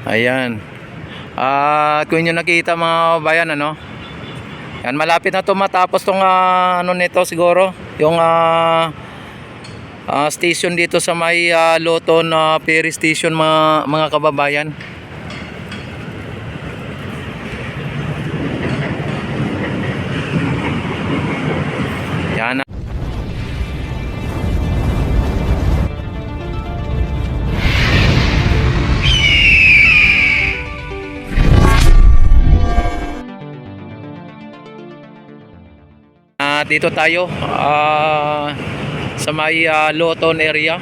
Ayan. At kung inyo nakita mga bayan, ano, yan, malapit na to matapos tong ano nito siguro, yung station dito sa may Loton ferry station, mga kababayan. Yan. Dito tayo sa may Loton area.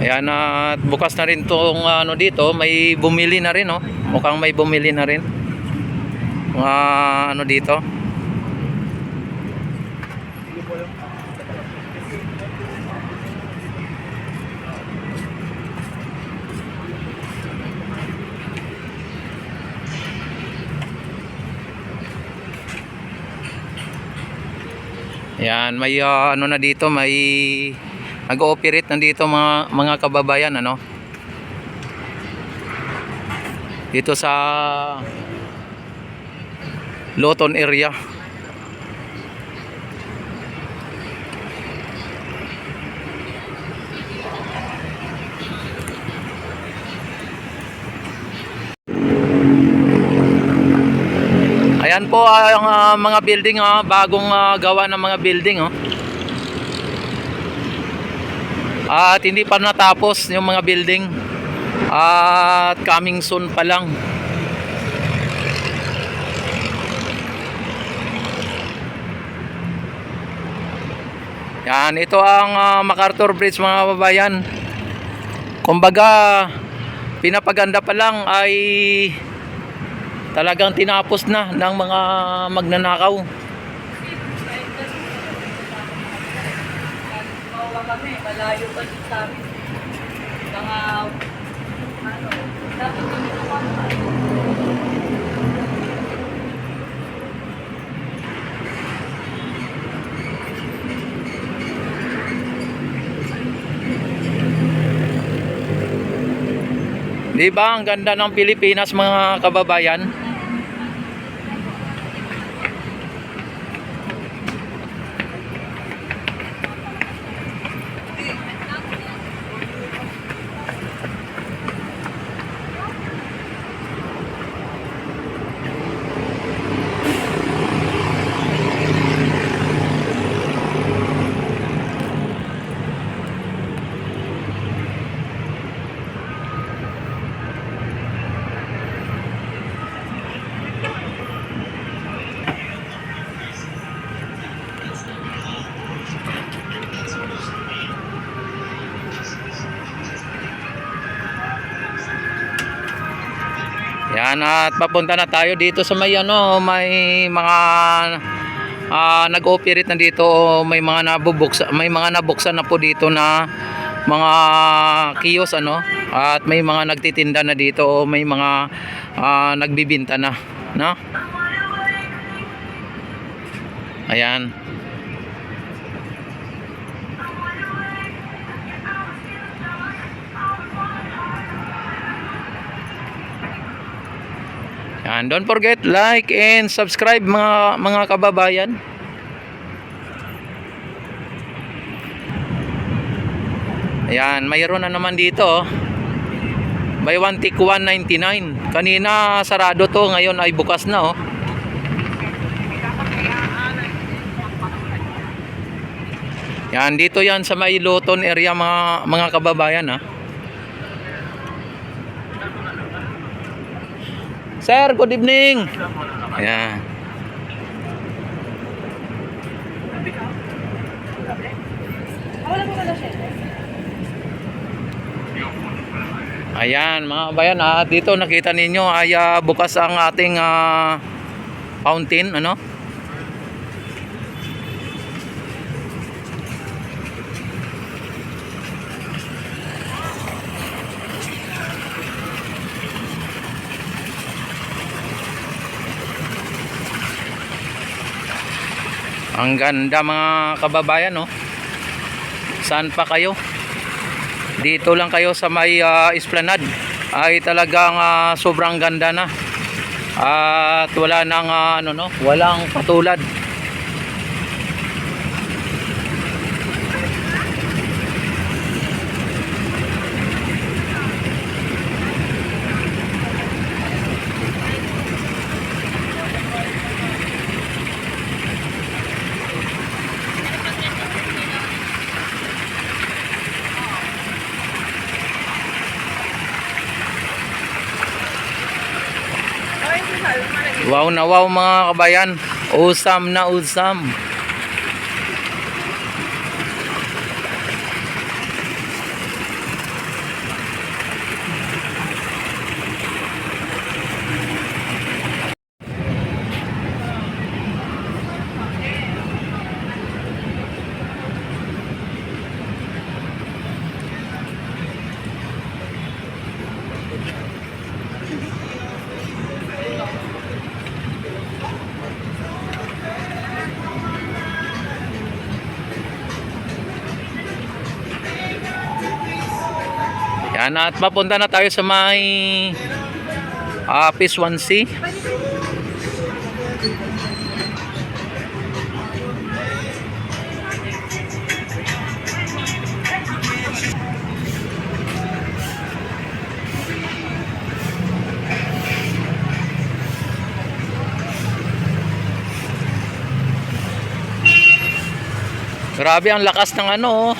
Ayan, at bukas na rin tong ano dito, may bumili na rin, oh. Mukhang may bumili na rin. Mga ano dito. Ayan, may ano na dito, may nag-ooperate na dito mga kababayan, ano. Dito sa Loton area. Ayan po ang mga building, bagong gawa ng mga building, oh. At hindi pa natapos yung mga building. At coming soon pa lang. Yan, ito ang MacArthur Bridge, mga kababayan. Kumbaga, pinapaganda pa lang ay talagang tinapos na ng mga magnanakaw. Malayo pa sa amin. Mga ano, dapat kami naman. Di ba ang ganda ng Pilipinas, mga kababayan? Yan, at papunta na tayo dito sa may ano, may mga nag-ooperate na dito, may mga nabuksan na po dito na mga kiosk, ano, at may mga nagtitinda na dito, may mga nagbibinta na, no? Ayan. And don't forget, like and subscribe, mga kababayan. Ayan, mayroon na naman dito, oh. Buy one take 199. Kanina sarado to, ngayon ay bukas na, oh. Yan, dito yan sa may Loton area, mga kababayan, ha. Sir, good evening. Ayan. Ayan, mga kabayan, dito nakita ninyo ay bukas ang ating fountain, ano? Ang ganda mga kababayan, no? Saan pa kayo? Dito lang kayo sa may Esplanade. Ay talagang sobrang ganda na. At wala nang walang katulad. Wow na wow mga kabayan. Usam na usam. Yan, at papunta na tayo sa may Phase 1C. Grabe ang lakas ng ano.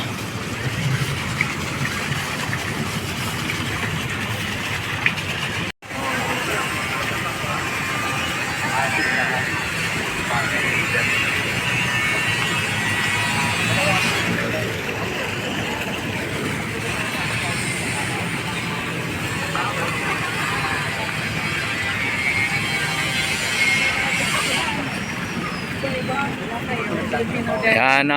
Yan,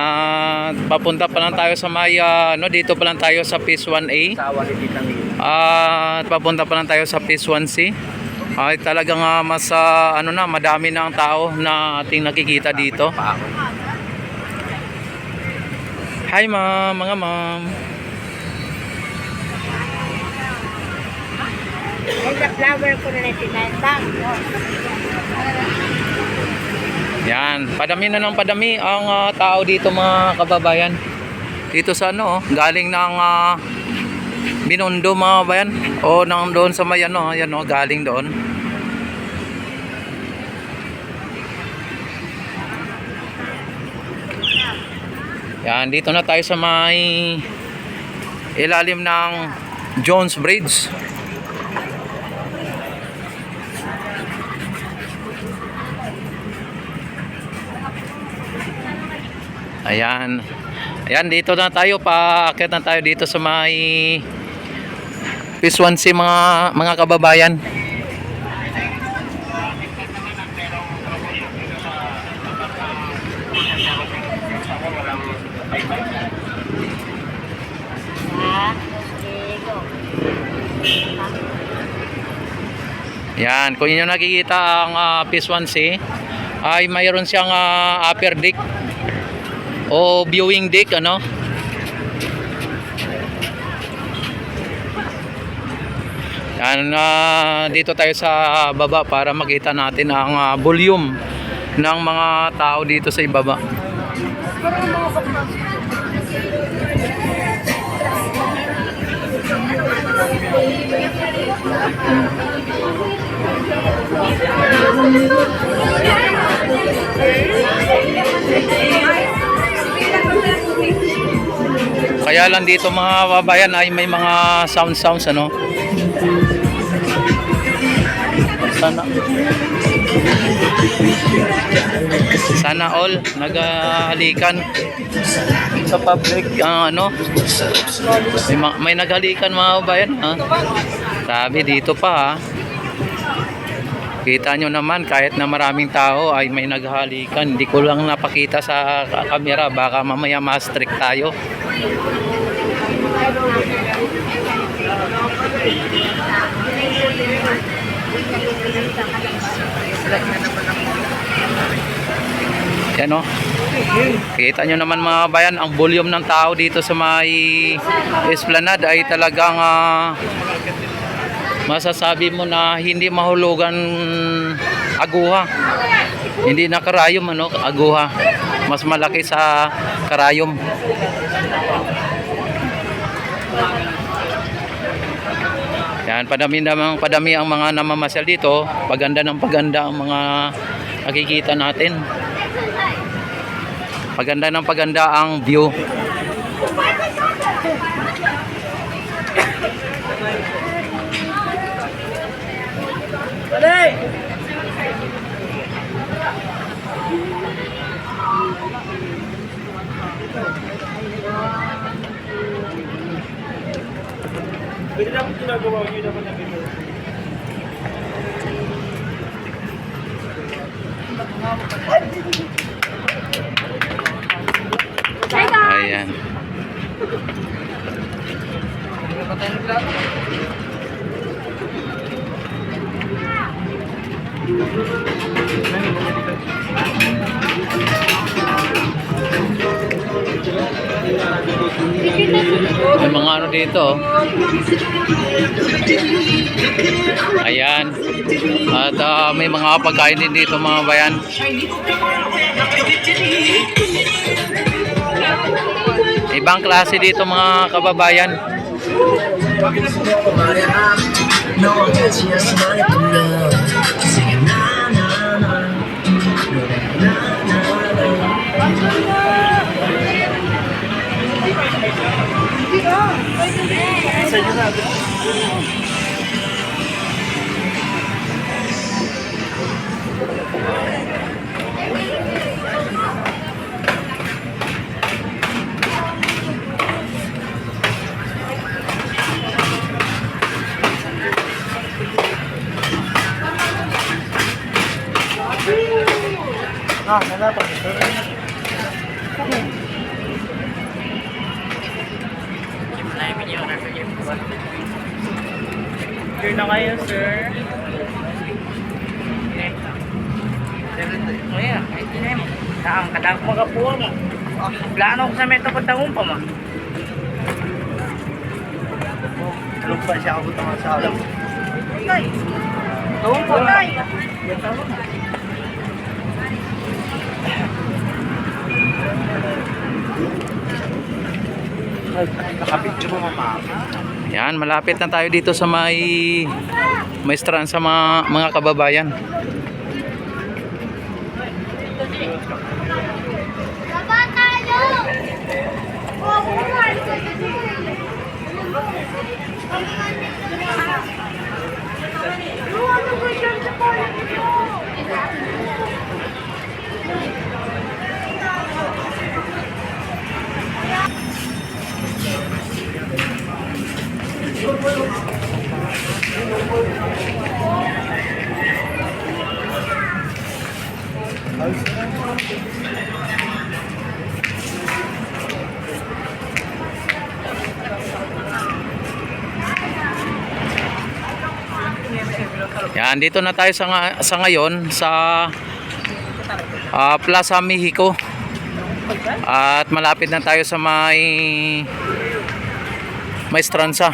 papunta pa lang tayo sa may dito pa lang tayo sa Phase 1A. At papunta pa lang tayo sa Phase 1C. Ay talagang mas madami na ang tao na ating nakikita dito. Hi ma'am, mga ma'am. Ay, sa flower ko na tinatang. Yan, padami na ng padami ang tao dito mga kababayan. Dito sa galing ng Binondo mga kababayan. O nang doon sa may galing doon. Yan, dito na tayo sa may ilalim ng Jones Bridge. Ayan. Ayan, dito na tayo. Paakyat na tayo dito sa may Phase 1C mga kababayan. Yan, kung inyo nakikita ang Phase 1C ay mayroon siyang upper deck o viewing deck Yan, dito tayo sa baba para makita natin ang volume ng mga tao dito sa ibaba. Kaya lang dito mga babayan ay may mga sounds sana all naghalikan sa public may naghalikan mga babayan sabi dito pa kita nyo naman kahit na maraming tao ay may naghalikan. Hindi ko lang napakita sa camera, baka mamaya ma-strict tayo. Yan Kita nyo naman mga bayan, ang volume ng tao dito sa may Esplanade ay talagang masasabi mo na hindi mahulugan aguha. Hindi na karayom ano, aguha. Mas malaki sa karayom. Yan, padami ang mga namamasyal dito. Paganda ng paganda ang mga nakikita natin. Paganda ng paganda ang view. Pwede na akong ginagawa nyo naman na video. Ayan. May mga ano dito. Ayan. At may mga pagkain din dito mga bayan. Ibang klase dito mga kababayan. No one gets just like the love. Singing na na na, na na na. Ah, wala pa. Here na kayo, sir. Kuya, ito na yun. Saan kadang magapuwa mo? Plano ko sa meto pagtahong pa mo. Tulog pa siya ako tama sa alam. Tahong pa na. Nakapicture mo mama. Yan, malapit na tayo dito sa may strand sa mga kababayan. Yan, dito na tayo sa ngayon sa Plaza Mexico. At malapit na tayo sa may Maestranza.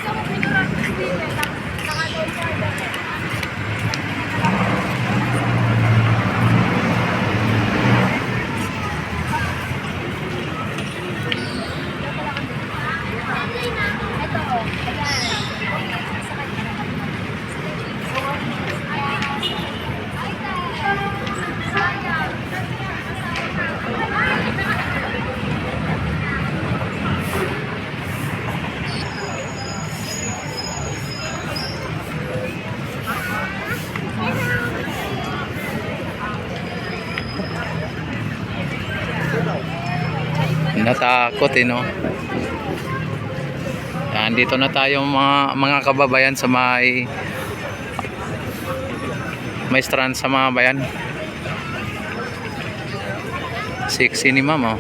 Natakot no. Yan, dito na tayo mga kababayan sa may strand sa mga bayan. Sexy ni mama.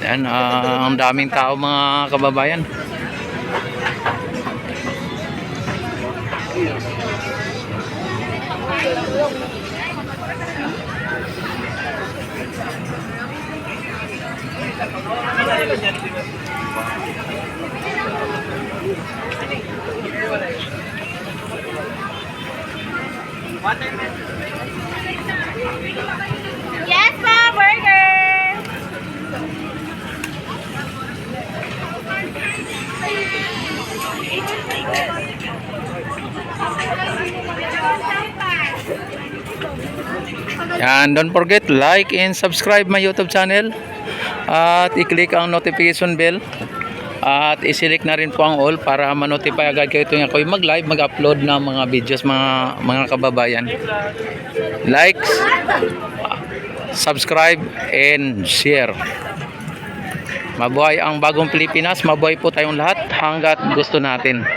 Yan, ang daming tao mga kababayan. Yes, pa, burger! Yan, don't forget like and subscribe my YouTube channel at i-click ang notification bell at i-select na rin po ang all para ma-notify agad kayo tuwing ako'y mag-live, mag-upload ng mga videos mga kababayan. Like, subscribe and share. Mabuhay ang bagong Pilipinas, mabuhay po tayong lahat hanggat gusto natin.